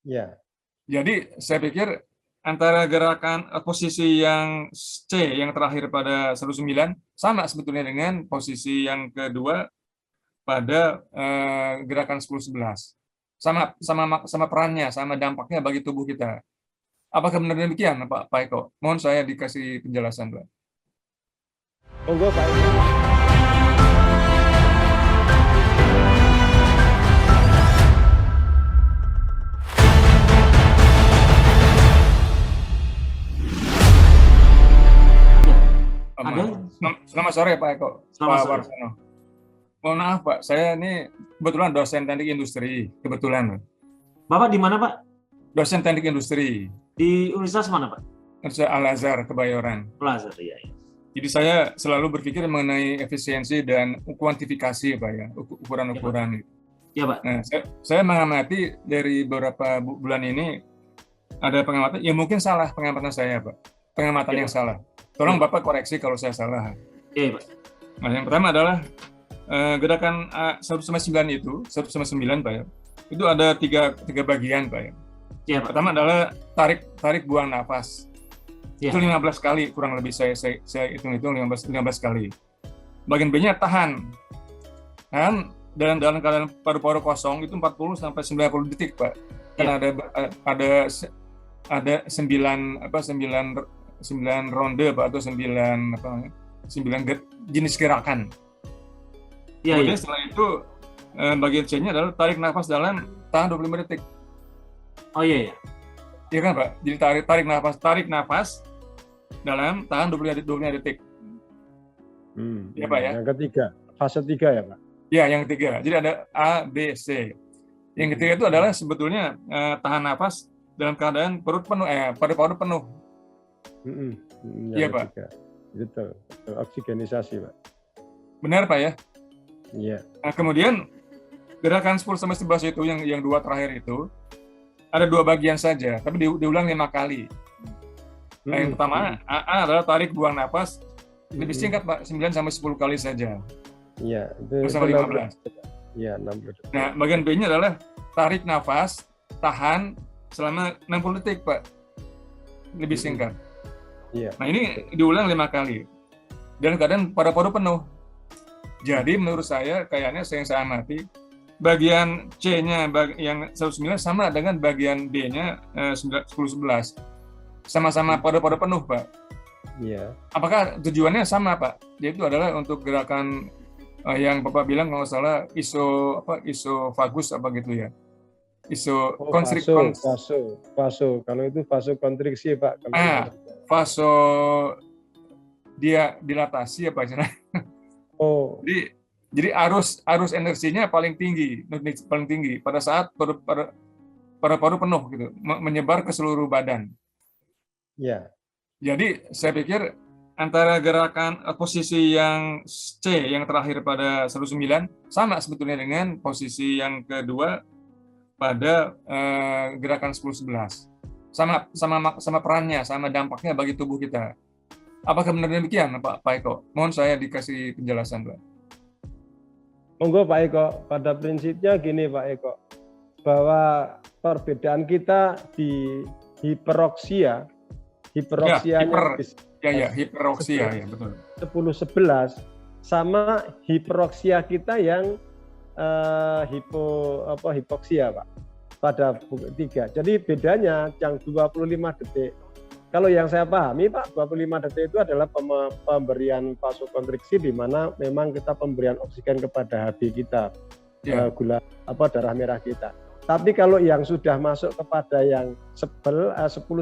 Ya. Jadi saya pikir antara gerakan posisi yang C yang terakhir pada 109 sama sebetulnya dengan posisi yang kedua pada gerakan 10-11. Sama perannya, sama dampaknya bagi tubuh kita. Apakah benar demikian, Pak Eko? Mohon saya dikasih penjelasan, Pak. Monggo Pak Eko. Selamat sore Pak Eko. Selamat Pak sore. Warsono. Mohon maaf Pak, saya ini kebetulan dosen teknik industri, kebetulan. Bapak di mana Pak? Dosen teknik industri. Di universitas mana Pak? Universitas Al-Azhar, Kebayoran. Al-Azhar, iya. Jadi saya selalu berpikir mengenai efisiensi dan kuantifikasi Pak ya, ukuran-ukuran. Iya Pak. Nah, saya mengamati dari beberapa bulan ini ada pengamatan, ya mungkin salah pengamatan saya Pak, pengamatan yang salah. Tolong Bapak koreksi kalau saya salah. Iya Pak. Nah, yang pertama adalah gerakan 1-9 itu, 1-9 Pak ya, itu ada tiga bagian Pak ya. Iya Pak. Pertama adalah tarik buang nafas. Ya. Itu 15 kali kurang lebih saya hitung 15 kali. Bagian B-nya tahan dalam keadaan paru-paru kosong itu 40 sampai 90 detik Pak. Karena ada 9 ronde Pak, atau 9 jenis gerakan. Kemudian setelah itu bagian C-nya adalah tarik nafas dalam tahan 25 detik. Oh iya. Iya kan Pak? Jadi tarik nafas dalam tahan 25 detik. Ya Pak ya. Yang ketiga, fase 3 ya Pak? Ya, yang ketiga. Jadi ada A, B, C. Yang ketiga itu adalah sebetulnya tahan nafas dalam keadaan paru-paru penuh. Iya Pak. Betul. Oksigenisasi Pak. Benar Pak ya? Iya. Nah, kemudian gerakan 10-11 itu yang dua terakhir itu ada 2 bagian saja, tapi diulang 5 kali. Nah, yang pertama A adalah tarik buang nafas lebih singkat Pak, 9-10 kali saja. Iya, itu sampai 15. Iya, 60. Nah, bagian B-nya adalah tarik nafas, tahan selama 60 detik Pak. Lebih singkat. Iya. Nah, ini diulang 5 kali. Dan keadaan paru-paru penuh. Jadi menurut saya kayaknya yang saya amati bagian C-nya yang 109 sama dengan bagian B-nya 10-11. Sama-sama paru-paru penuh, Pak. Iya. Apakah tujuannya sama, Pak? Yaitu adalah untuk gerakan yang Bapak bilang kalau salah isofagus apa gitu ya. Vaso. Kalau itu vasokonstriksi, Pak. Dilatasi apa istilahnya? Oh. Jadi arus energinya paling tinggi pada saat paru-paru penuh gitu, menyebar ke seluruh badan. Ya. Jadi saya pikir antara gerakan posisi yang C yang terakhir pada 109 sama sebetulnya dengan posisi yang kedua pada gerakan 10-11. Sama perannya, sama dampaknya bagi tubuh kita. Apakah benar demikian, Pak Eko? Mohon saya dikasih penjelasan, Pak. Monggo Pak Eko, pada prinsipnya gini Pak Eko, bahwa perbedaan kita di hiperoksia hiperoksia betul. 10-11 sama hiperoksia kita yang hipoksia Pak, pada 3. Jadi bedanya yang 25 detik. Kalau yang saya pahami Pak, 25 detik itu adalah pemberian vasokonstriksi di mana memang kita pemberian oksigen kepada HB kita, darah merah kita. Tapi kalau yang sudah masuk kepada yang 10-11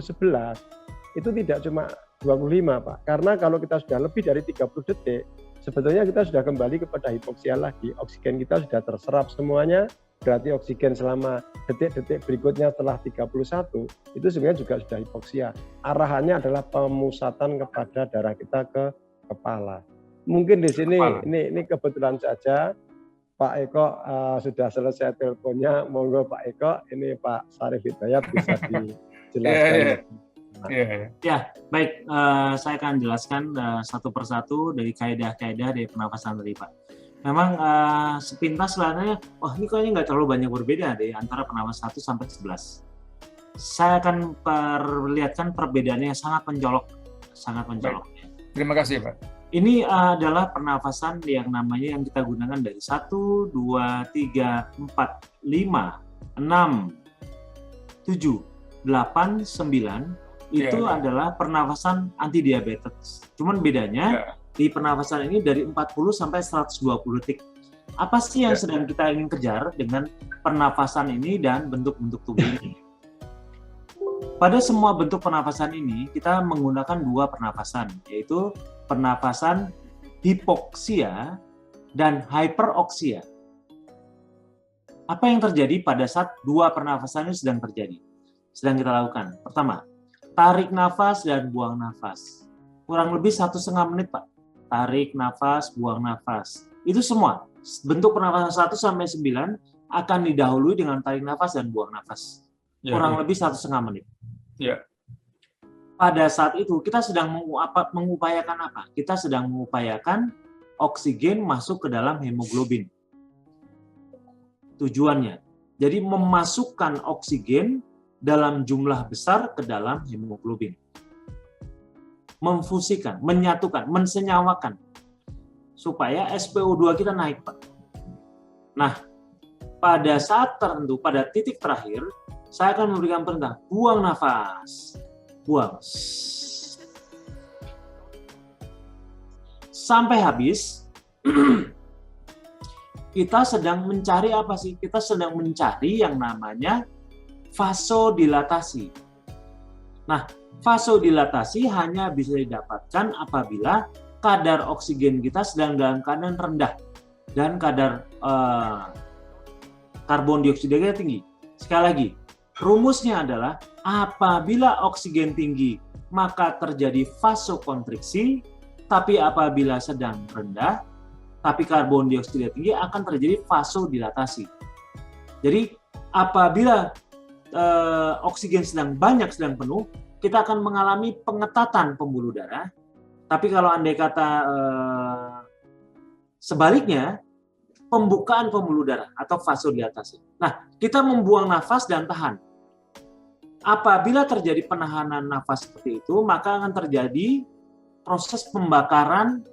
itu tidak cuma 25 Pak, karena kalau kita sudah lebih dari 30 detik, sebetulnya kita sudah kembali kepada hipoksia lagi. Oksigen kita sudah terserap semuanya, berarti oksigen selama detik-detik berikutnya setelah 31 itu sebenarnya juga sudah hipoksia. Arahannya adalah pemusatan kepada darah kita ke kepala. Mungkin di sini ini kebetulan saja Pak Eko sudah selesai teleponnya. Monggo Pak Eko, ini Pak Syarif Hidayat bisa dijelaskan. Ya, baik. Saya akan jelaskan satu persatu dari kaidah-kaidah dari pernafasan tadi Pak. Memang sepintas kelihatannya, ini kayaknya nggak terlalu banyak berbeda deh antara pernafasan 1 sampai 11. Saya akan perlihatkan perbedaannya yang sangat mencolok, sangat mencolok. Terima kasih, Pak. Ini adalah pernafasan yang namanya yang kita gunakan dari 1, 2, 3, 4, 5, 6, 7, 8, 9 itu adalah pernafasan anti diabetes. Cuman bedanya di pernafasan ini dari 40 sampai 120 detik. Apa sih yang sedang kita ingin kejar dengan pernafasan ini dan bentuk-bentuk tubuh ini? Pada semua bentuk pernafasan ini, kita menggunakan dua pernafasan, yaitu pernafasan hipoksia dan hyperoksia. Apa yang terjadi pada saat dua pernafasan ini sedang terjadi? Sedang kita lakukan. Pertama, tarik nafas dan buang nafas. Kurang lebih 1,5 menit, Pak. Tarik nafas, buang nafas. Itu semua. Bentuk pernafasan 1 sampai 9 akan didahului dengan tarik nafas dan buang nafas. Kurang lebih 1,5 menit. Ya. Pada saat itu kita sedang mengupayakan apa? Kita sedang mengupayakan oksigen masuk ke dalam hemoglobin. Tujuannya. Jadi memasukkan oksigen dalam jumlah besar ke dalam hemoglobin. Memfusikan, menyatukan, mensenyawakan. Supaya SpO2 kita naik, Pak. Nah, pada saat tertentu, pada titik terakhir, saya akan memberikan perintah, buang nafas, buang. Sampai habis, kita sedang mencari apa sih? Kita sedang mencari yang namanya vasodilatasi. Nah, vasodilatasi hanya bisa didapatkan apabila kadar oksigen kita sedang dalam keadaan rendah dan kadar karbon dioksida kita tinggi. Sekali lagi, rumusnya adalah apabila oksigen tinggi maka terjadi vasokonstriksi, tapi apabila sedang rendah tapi karbon dioksida tinggi akan terjadi vasodilatasi. Jadi apabila oksigen sedang banyak, sedang penuh, kita akan mengalami pengetatan pembuluh darah. Tapi kalau andai kata sebaliknya, pembukaan pembuluh darah atau vasodilatasi. Nah, kita membuang nafas dan tahan. Apabila terjadi penahanan nafas seperti itu, maka akan terjadi proses pembakaran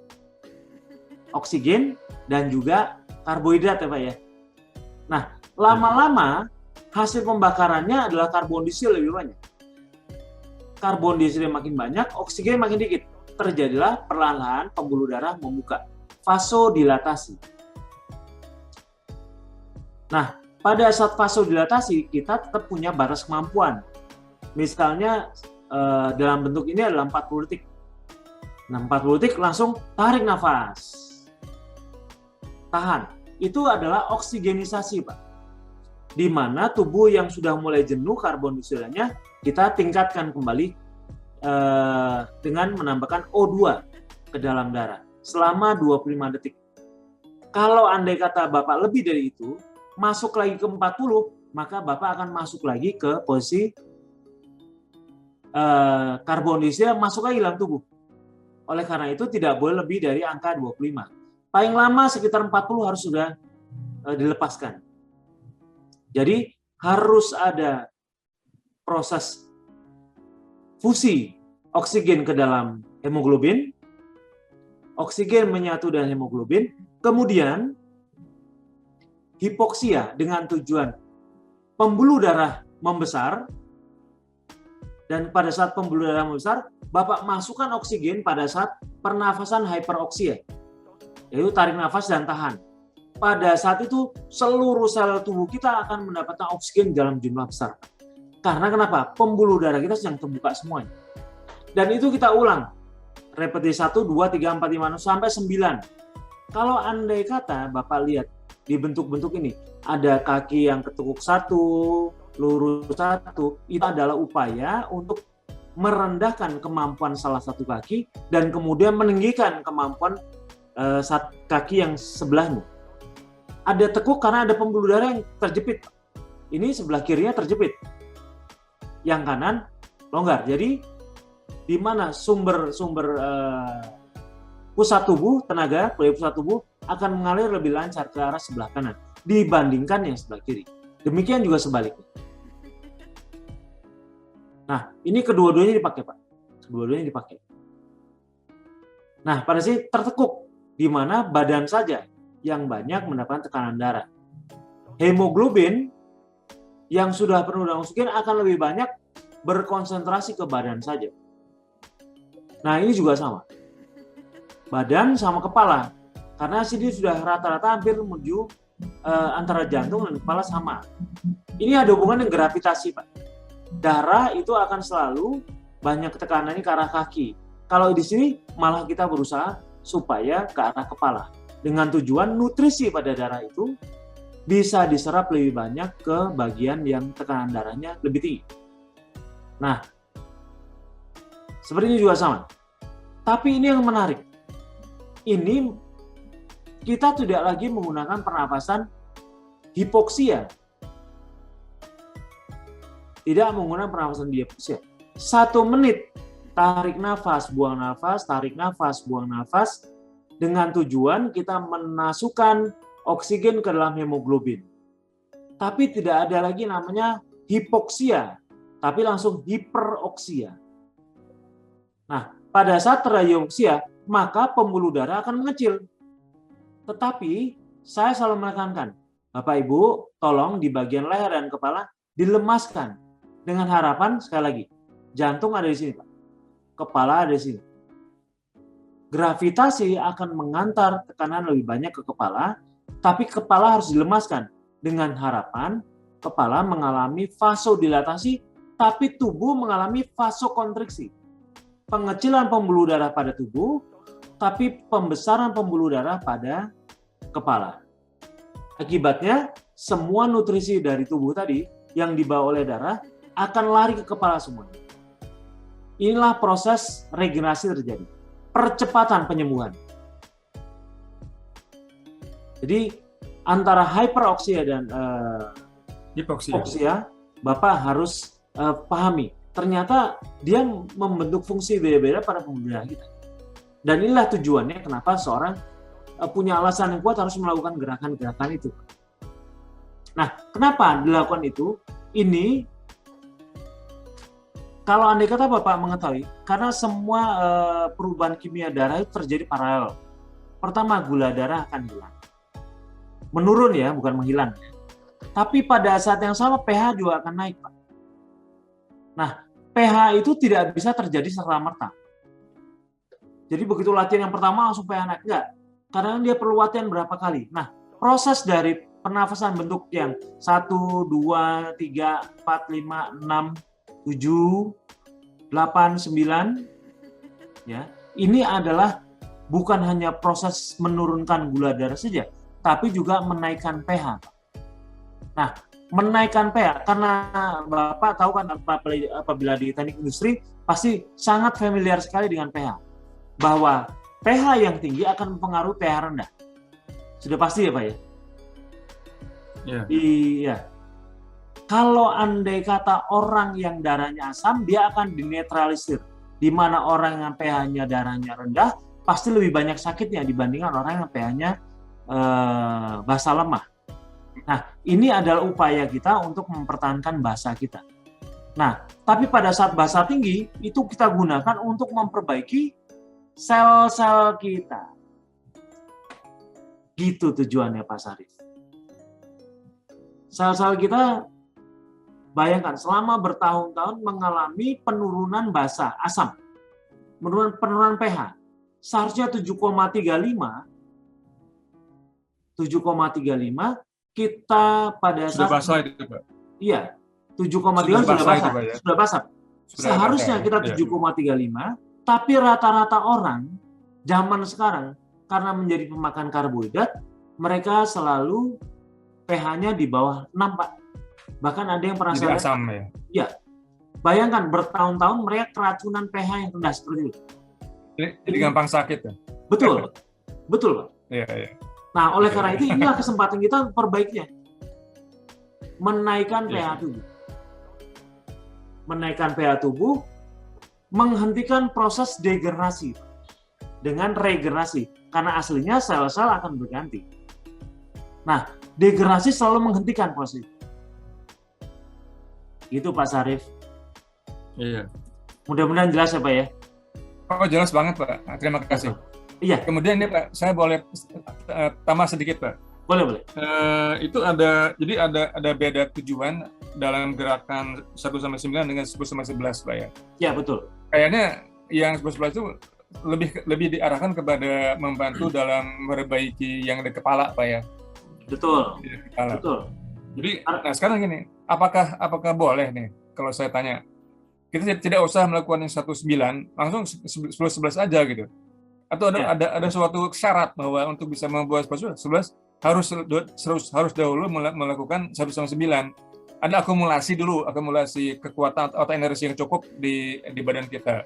oksigen dan juga karbohidrat ya Pak ya. Nah, lama-lama hasil pembakarannya adalah karbon dioksida lebih banyak. Karbon dioksida makin banyak, oksigen makin dikit. Terjadilah perlahan-lahan pembuluh darah membuka. Vasodilatasi. Nah, pada saat vasodilatasi kita tetap punya batas kemampuan. Misalnya dalam bentuk ini adalah 40 detik. Nah, 40 detik langsung tarik nafas. Tahan. Itu adalah oksigenisasi, Pak. Di mana tubuh yang sudah mulai jenuh karbon dioksidanya, kita tingkatkan kembali dengan menambahkan O2 ke dalam darah selama 25 detik. Kalau andai kata Bapak lebih dari itu, masuk lagi ke 40, maka Bapak akan masuk lagi ke posisi karbon dioksida masuk lagi dalam tubuh. Oleh karena itu tidak boleh lebih dari angka 25. Paling lama sekitar 40 harus sudah dilepaskan. Jadi harus ada proses fusi oksigen ke dalam hemoglobin, oksigen menyatu dengan hemoglobin, kemudian hipoksia dengan tujuan pembuluh darah membesar, dan pada saat pembuluh darah membesar, Bapak masukkan oksigen pada saat pernafasan hyperoksia, yaitu tarik nafas dan tahan. Pada saat itu seluruh sel tubuh kita akan mendapatkan oksigen dalam jumlah besar. Karena kenapa? Pembuluh darah kita sedang terbuka semuanya. Dan itu kita ulang. Repetisi 1, 2, 3, 4, 5, 6, sampai 9. Kalau andai kata Bapak lihat di bentuk-bentuk ini, ada kaki yang ketekuk 1, lurus 1, itu adalah upaya untuk merendahkan kemampuan salah satu kaki dan kemudian meninggikan kemampuan kaki yang sebelahnya. Ada tekuk karena ada pembuluh darah yang terjepit. Ini sebelah kirinya terjepit. Yang kanan longgar. Jadi di mana sumber pusat tubuh, tenaga dari pusat tubuh akan mengalir lebih lancar ke arah sebelah kanan dibandingkan yang sebelah kiri. Demikian juga sebaliknya. Nah, ini kedua-duanya dipakai, Pak. Kedua-duanya dipakai. Nah, pada sini tertekuk, di mana badan saja yang banyak mendapatkan tekanan darah. Hemoglobin yang sudah penuh dengan oksigen akan lebih banyak berkonsentrasi ke badan saja. Nah, ini juga sama. Badan sama kepala. Karena sini sudah rata-rata hampir menuju antara jantung dan kepala sama. Ini ada hubungan dengan gravitasi, Pak. Darah itu akan selalu banyak tekanannya ke arah kaki. Kalau di sini malah kita berusaha supaya ke arah kepala. Dengan tujuan nutrisi pada darah itu bisa diserap lebih banyak ke bagian yang tekanan darahnya lebih tinggi. Nah, seperti ini juga sama. Tapi ini yang menarik. Ini kita tidak lagi menggunakan pernapasan hipoksia. Tidak menggunakan pernapasan hipoksia. 1 menit tarik nafas, buang nafas, tarik nafas, buang nafas. Dengan tujuan kita memasukkan oksigen ke dalam hemoglobin. Tapi tidak ada lagi namanya hipoksia, tapi langsung hiperoksia. Nah, pada saat terjadi hipoksia, maka pembuluh darah akan mengecil. Tetapi saya selalu menekankan, Bapak Ibu, tolong di bagian leher dan kepala dilemaskan. Dengan harapan, sekali lagi, jantung ada di sini, Pak. Kepala ada di sini. Gravitasi akan mengantar tekanan lebih banyak ke kepala, tapi kepala harus dilemaskan. Dengan harapan, kepala mengalami vasodilatasi, tapi tubuh mengalami vasokontriksi. Pengecilan pembuluh darah pada tubuh, tapi pembesaran pembuluh darah pada kepala. Akibatnya, semua nutrisi dari tubuh tadi yang dibawa oleh darah akan lari ke kepala semua. Inilah proses regenerasi terjadi. Percepatan penyembuhan. Jadi antara hyperoksia dan hipoksia, Bapak harus pahami. Ternyata dia membentuk fungsi beda-beda pada pembuluh darah kita. Dan inilah tujuannya kenapa seorang punya alasan yang kuat harus melakukan gerakan-gerakan itu. Nah, kenapa dilakukan itu? Ini kalau andai kata Bapak mengetahui, karena semua perubahan kimia darah itu terjadi paralel. Pertama, gula darah akan hilang. Menurun ya, bukan menghilang. Tapi pada saat yang sama pH juga akan naik, Pak. Nah, pH itu tidak bisa terjadi serta-merta. Jadi begitu latihan yang pertama langsung pH naik. Enggak. Karena dia perlu latihan berapa kali. Nah, proses dari pernafasan bentuk yang 1, 2, 3, 4, 5, 6, 7, 8, 9, ya, ini adalah bukan hanya proses menurunkan gula darah saja, tapi juga menaikkan pH. Nah, menaikkan pH, karena Bapak tahu kan apabila di teknik industri, pasti sangat familiar sekali dengan pH. Bahwa pH yang tinggi akan mempengaruhi pH rendah. Sudah pasti ya Pak ya? Yeah. Iya. Kalau andai kata orang yang darahnya asam, dia akan dinetralisir. Di mana orang yang pH-nya darahnya rendah, pasti lebih banyak sakitnya dibandingkan orang yang pH-nya basa lemah. Nah, ini adalah upaya kita untuk mempertahankan basa kita. Nah, tapi pada saat basa tinggi, itu kita gunakan untuk memperbaiki sel-sel kita. Gitu tujuannya Pak Sarif. Sel-sel kita, bayangkan, selama bertahun-tahun mengalami penurunan basa, asam. Penurunan pH. Seharusnya 7,35, kita pada saat... Sudah basah itu, Pak? Iya, 7,3 sudah basah. Itu, Pak, ya? Sudah basah. Seharusnya kita 7,35, tapi rata-rata orang zaman sekarang, karena menjadi pemakan karbohidrat, mereka selalu pH-nya di bawah 6, Pak. Bahkan ada yang pernah jadi asam ya? Iya. Bayangkan bertahun-tahun mereka keracunan pH yang rendah seperti itu. Jadi gampang sakit ya? Betul. Betul, Pak. Iya, iya. Nah, oleh karena itu inilah kesempatan kita perbaikinya. Menaikkan pH tubuh. Menaikkan pH tubuh, menghentikan proses degenerasi dengan regenerasi. Karena aslinya sel-sel akan berganti. Nah, degenerasi selalu menghentikan proses itu. Itu Pak Sarif. Iya. Mudah-mudahan jelas ya Pak ya. Oh, jelas banget Pak. Terima kasih. Iya. Kemudian ini Pak, saya boleh tambah sedikit Pak. Boleh. Itu jadi ada beda tujuan dalam gerakan 1-9 dengan 10-11 Pak ya. Ya betul. Kayaknya yang 10-11 itu lebih diarahkan kepada membantu dalam memperbaiki yang di kepala Pak ya. Betul. Di kepala. Betul. Jadi, nah sekarang gini, apakah boleh nih kalau saya tanya, kita tidak usah melakukan yang 19 langsung 10-11 aja gitu? Atau ada suatu syarat bahwa untuk bisa membuat 11 harus dahulu melakukan 1-9. Ada akumulasi kekuatan atau energi yang cukup di badan kita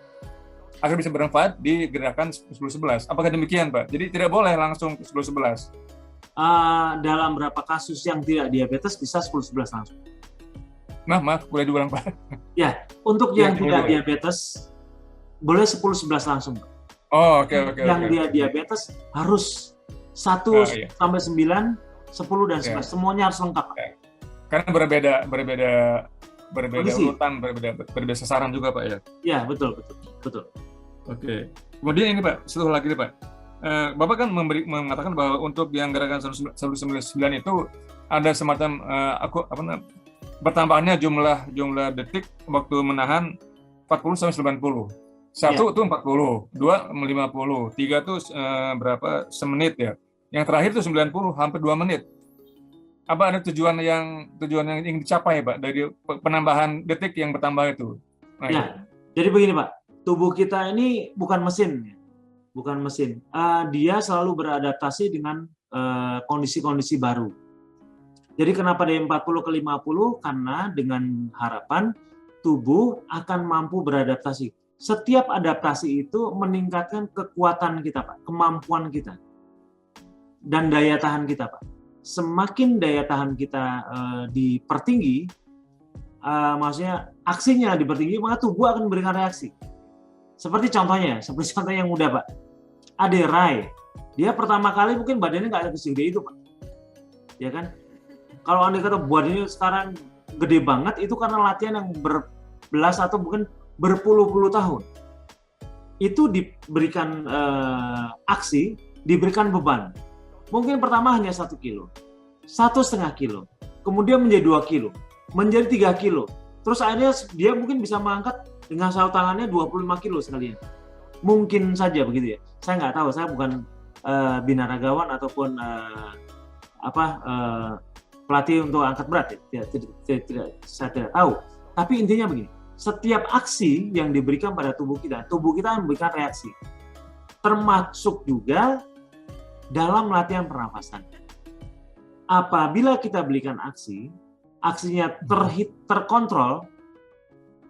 agar bisa bermanfaat di gerakan 10-11. Apakah demikian Pak? Jadi tidak boleh langsung 10-11. Dalam beberapa kasus yang tidak diabetes bisa 10-11 langsung. Maaf, boleh diulang Pak? Ya, untuk yang tidak diabetes boleh 10-11 langsung. Oh, oke. Yang dia diabetes harus 1 sampai 9, 10 dan 11 semuanya harus lengkap. Karena berbeda urutan, berbeda sasaran juga Pak ya. Ya, betul. Oke. Kemudian ini Pak, satu lagi nih Pak. Bapak kan mengatakan bahwa untuk yang gerakan 199 itu ada semacam bertambahnya jumlah detik waktu menahan 40 sampai 90. Satu itu 40, 2 50, 3 itu berapa semenit ya. Yang terakhir itu 90 hampir 2 menit. Apa ada tujuan yang ingin dicapai Pak dari penambahan detik yang bertambah itu? Nah, ya. Jadi begini Pak, tubuh kita ini bukan mesin. Dia selalu beradaptasi dengan kondisi-kondisi baru. Jadi kenapa dari 40 ke 50? Karena dengan harapan tubuh akan mampu beradaptasi. Setiap adaptasi itu meningkatkan kekuatan kita, Pak, kemampuan kita, dan daya tahan kita, Pak. Semakin daya tahan kita dipertinggi, maksudnya aksinya dipertinggi, maka tubuh akan memberikan reaksi. Seperti contoh yang mudah Pak, Ade Rai, dia pertama kali mungkin badannya nggak ada segede itu Pak, ya kan? Kalau Anda kata badannya sekarang gede banget, itu karena latihan yang berbelas atau mungkin berpuluh-puluh tahun. Itu diberikan aksi, diberikan beban. Mungkin pertama hanya 1 kilo, 1,5 kilo, kemudian menjadi 2 kilo, menjadi 3 kilo. Terus akhirnya dia mungkin bisa mengangkat dengan satu tangannya 25 kilo sekalian. Mungkin saja begitu ya. Saya nggak tahu, saya bukan binaragawan ataupun pelatih untuk angkat berat ya. Saya tidak tahu. Tapi intinya begini, setiap aksi yang diberikan pada tubuh kita memberikan reaksi. Termasuk juga dalam latihan pernafasan. Apabila kita berikan aksinya terkontrol,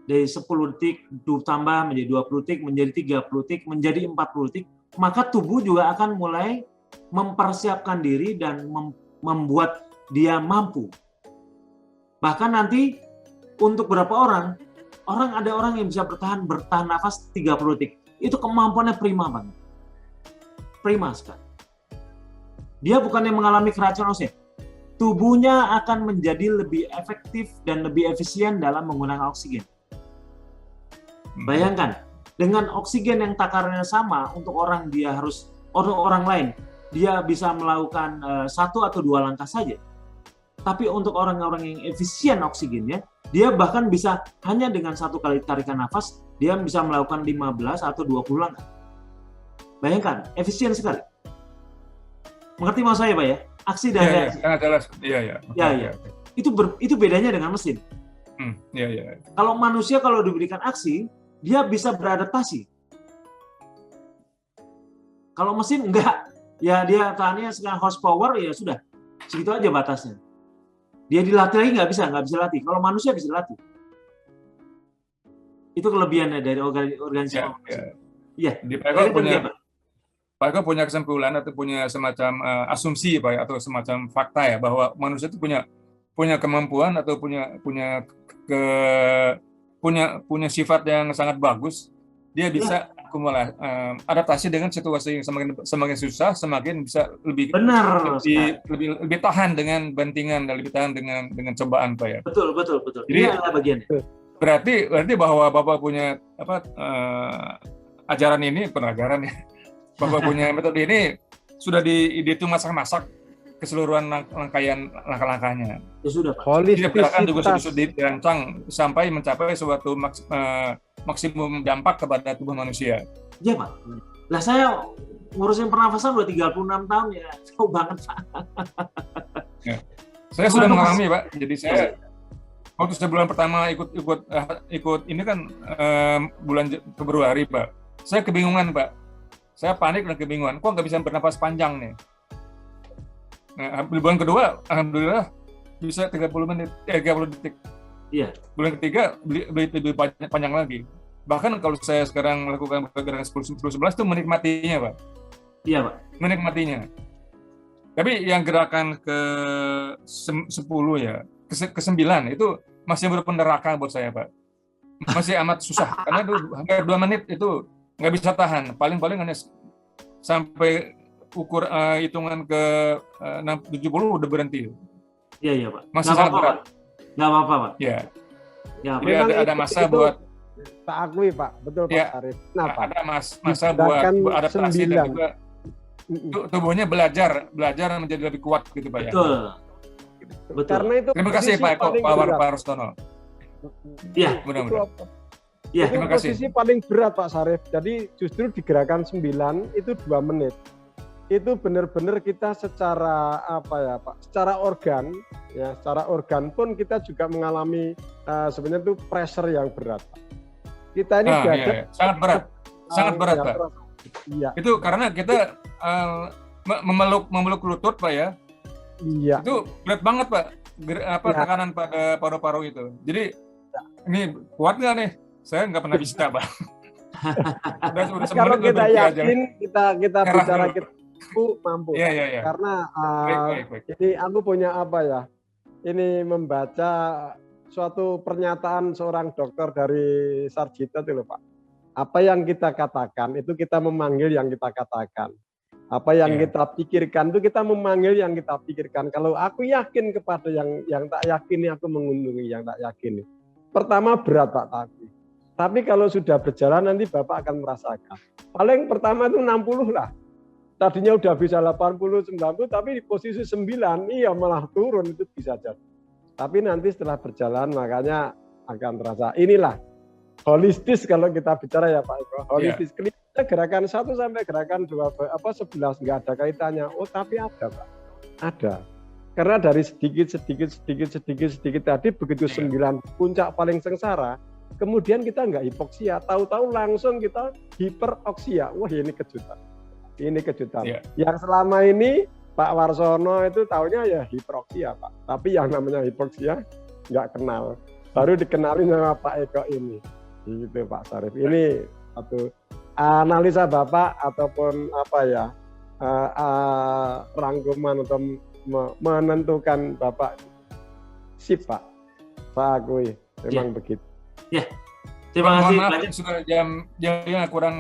dari 10 detik tambah menjadi 20 detik, menjadi 30 detik, menjadi 40 detik, maka tubuh juga akan mulai mempersiapkan diri dan membuat dia mampu. Bahkan nanti untuk beberapa orang ada orang yang bisa bertahan nafas 30 detik. Itu kemampuannya prima banget. Prima sekali. Dia bukannya mengalami keracunan oksigen. Tubuhnya akan menjadi lebih efektif dan lebih efisien dalam menggunakan oksigen. Bayangkan, dengan oksigen yang takarannya sama untuk orang lain, dia bisa melakukan 1 atau 2 langkah saja. Tapi untuk orang-orang yang efisien oksigennya, dia bahkan bisa hanya dengan 1 kali tarikan nafas, dia bisa melakukan 15 atau 20 langkah. Bayangkan, efisien sekali. Mengerti maksud saya, Pak ya? Aksi dan reaksi. Iya. Itu bedanya dengan mesin. Kalau manusia kalau diberikan aksi, dia bisa beradaptasi. Kalau mesin enggak, ya dia tahannya sekian horsepower, ya sudah, segitu aja batasnya. Dia dilatih lagi nggak bisa latih. Kalau manusia bisa latih. Itu kelebihannya dari organisasi manusia. Iya. Pak Eko punya kesimpulan atau punya semacam asumsi Pak ya, atau semacam fakta ya bahwa manusia itu punya kemampuan atau punya sifat yang sangat bagus. Dia bisa adaptasi dengan situasi yang semakin susah, semakin bisa lebih tahan dengan bantingan dan lebih tahan dengan cobaan Pak ya. Betul. Jadi ini adalah bagiannya. Berarti bahwa Bapak punya ajaran ini, penajaran ya. Bapak punya metode ini sudah dihitung masak-masak keseluruhan rangkaian langkah-langkahnya. Ya sudah, Pak. Gerakan juga sudah dirancang sampai mencapai suatu maksimum dampak kepada tubuh manusia. Iya, Pak. Lah saya ngurusin pernafasan udah 36 tahun ya. Jauh banget, Pak. Ya. Saya sudah mengalami, Pak. Jadi saya waktu sebulan pertama ikut ini kan bulan Februari, Pak. Saya kebingungan, Pak. Saya panik dan kebingungan. Kok nggak bisa bernapas panjang nih? Nah, bulan kedua, alhamdulillah bisa 30 detik. Iya. Bulan ketiga lebih panjang lagi. Bahkan kalau saya sekarang melakukan gerakan 10-11 itu menikmatinya, Pak. Iya, Pak. Menikmatinya. Tapi yang gerakan ke 10 ya, ke 9 itu masih berupa neraka buat saya, Pak. Masih amat susah karena itu hampir 2 menit itu nggak bisa tahan. Paling-paling hanya sampai ukur hitungan ke 70 udah berhenti. Iya, Pak. Masih sangat berat. Nggak apa-apa, Pak. Ya. Ya, Jadi ada masa buat tak akui, Pak. Betul, Pak Arif. Kenapa? Ada masa buat adaptasi dan juga tubuhnya belajar menjadi lebih kuat gitu, Pak ya. Betul. Karena itu terima kasih Pak Eko, Pak Rustono. Iya. Mudah-mudahan. Iya, terima kasih. Posisi paling berat Pak Sarif. Jadi justru di gerakan 9 itu 2 menit. Itu benar-benar kita secara secara organ pun kita juga mengalami sebenarnya itu pressure yang berat. Kita ini sangat berat Pak. Iya. Itu karena kita memeluk lutut Pak ya. Iya. Itu berat banget Pak. Tekanan pada paru-paru itu. Jadi ini kuat nggak nih? Saya nggak pernah bisa Pak. Kalau kita yakin kita bicara kita mampu. Iya. Karena baik. ini aku punya ini membaca suatu pernyataan seorang dokter dari Sarjito itu loh Pak. Apa yang kita katakan itu kita memanggil yang kita katakan. Apa yang kita pikirkan itu kita memanggil yang kita pikirkan. Kalau aku yakin kepada yang tak yakini, aku mengunjungi yang tak yakini. Pertama berat Pak tapi kalau sudah berjalan nanti Bapak akan merasakan. Paling pertama itu 60 lah. Tadinya udah bisa 80, 90, tapi di posisi 9, iya malah turun, itu bisa jadi. Tapi nanti setelah berjalan, makanya akan terasa. Inilah holistis kalau kita bicara ya Pak Eko. Holistis. Kelihatan gerakan 1 sampai gerakan 11, nggak ada kaitannya. Oh, tapi ada Pak. Ada. Karena dari sedikit tadi, begitu 9, puncak paling sengsara, kemudian kita nggak hipoksia. Tahu-tahu langsung kita hiperoksia. Wah, ini kejutan. Ini kejutan. Yang selama ini Pak Warsono itu taunya ya hiperoksia Pak. Tapi yang namanya hipoksia nggak kenal. Baru dikenalin sama Pak Eko ini. Gitu Pak Sarif. Ini satu analisa Bapak ataupun rangkuman atau menentukan Bapak sip Pak. Saya akui memang begitu. Ya. Terima kasih. Maaf, sudah jamnya kurang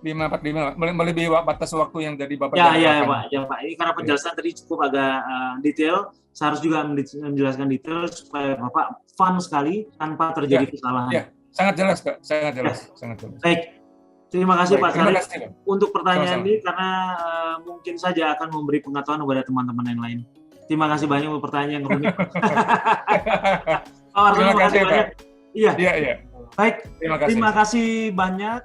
5:45, melebihi batas waktu yang jadi Bapak. Ya Pak. Ini karena penjelasan tadi cukup agak detail. Saya harus juga menjelaskan detail supaya Bapak fun sekali tanpa terjadi kesalahan. Ya, sangat jelas Pak, sangat jelas. Baik. Terima kasih Pak Sarif untuk pertanyaan Sama-sama. ini karena mungkin saja akan memberi pengetahuan kepada teman-teman yang lain. Terima kasih banyak untuk pertanyaan yang rumit. Terima kasih Pak. Iya. Baik. Terima kasih banyak.